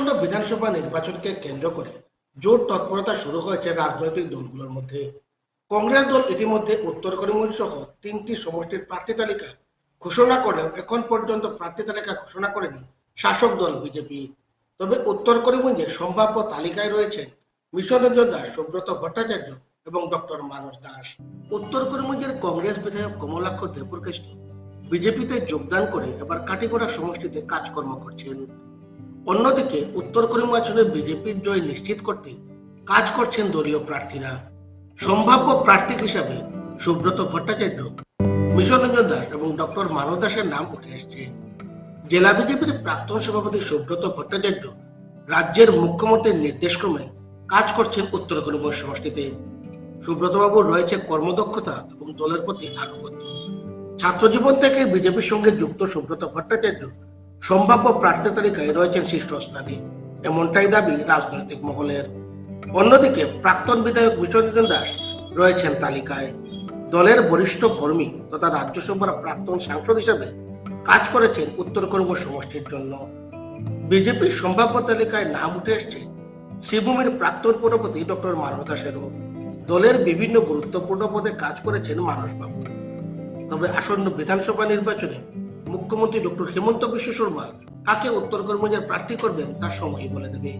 আসন্ন বিধানসভা নির্বাচনকে কেন্দ্র করে জোর তৎপরতা শুরু হয়েছে রাজনৈতিক দলগুলোর মধ্যে। কংগ্রেস দল ইতিমধ্যে উত্তর করিমগঞ্জ সহ 3টি সমষ্টির প্রার্থী তালিকা ঘোষণা করলেও এখন পর্যন্ত প্রার্থী তালিকা ঘোষণা করেনি শাসক দল বিজেপি। তবে উত্তর করিমগঞ্জে সম্ভাব্য তালিকায় রয়েছেন মিশন রঞ্জন দাস, সুব্রত ভট্টাচার্য এবং ডক্টর মানস দাস। উত্তর করিমগঞ্জের কংগ্রেস বিধায়ক কমলাক্ষ দেবপুরকেষ্ট বিজেপিতে যোগদান করে এবার কাটিগড়া সমষ্টিতে কাজকর্ম করছেন। অন্যদিকে উত্তর করিমগঞ্জ আসনে বিজেপির জয় নিশ্চিত করতে কাজ করছেন দলীয় প্রার্থীরা। সম্ভাব্য প্রার্থী হিসাবে সুব্রত ভট্টাচার্য, মিশন রঞ্জন দাস এবং ডক্টর মানস দাসের নাম উঠে এসছে। জেলা বিজেপির প্রাক্তন সভাপতি সুব্রত ভট্টাচার্য রাজ্যের মুখ্যমন্ত্রীর নির্দেশক্রমে কাজ করছেন উত্তর করিমগঞ্জ সমষ্টিতে। সুব্রতবাবুর রয়েছে কর্মদক্ষতা এবং দলের প্রতি আনুগত্য। ছাত্রজীবন থেকে বিজেপির সঙ্গে যুক্ত সুব্রত ভট্টাচার্য সম্ভাব্য প্রার্থী তালিকায় রয়েছেন শীর্ষস্থানে, এমনটাই দাবি রাজনৈতিক মহলের। অন্যদিকে প্রাক্তন বিধায়ক মিশন রঞ্জন দাস রয়েছেন তালিকায়। দলের বরিষ্ঠ কর্মী তথা রাজ্যসভার প্রাক্তন সাংসদ হিসেবে কাজ করেছেন উত্তর করিমগঞ্জ সমষ্টির জন্য। বিজেপির সম্ভাব্য তালিকায় নাম উঠে এসছে শ্রীভূমির প্রাক্তন পৌরপতি ডক্টর মানস দাসেরও। দলের বিভিন্ন গুরুত্বপূর্ণ পদে কাজ করেছেন মানসবাবু। তবে আসন্ন বিধানসভা নির্বাচনে মুখ্যমন্ত্রী ডক্টর হেমন্ত বিশ্ব শর্মা কাকে উত্তর করিমগঞ্জের প্রার্থী করবেন তার সময়ই বলে দেবে।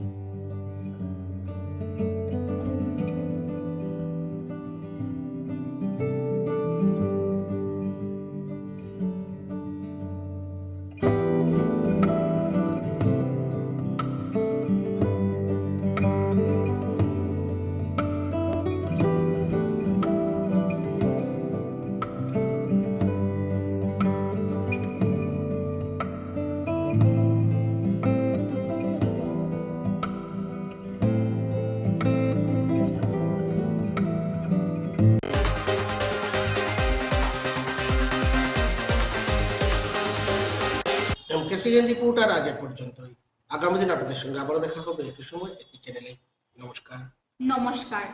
এমকেসিএন রিপোর্টার আজ এ পর্যন্তই। আগামী দিন আপনাদের সঙ্গে আবারও দেখা হবে একই সময় একই চ্যানেলে। নমস্কার। নমস্কার।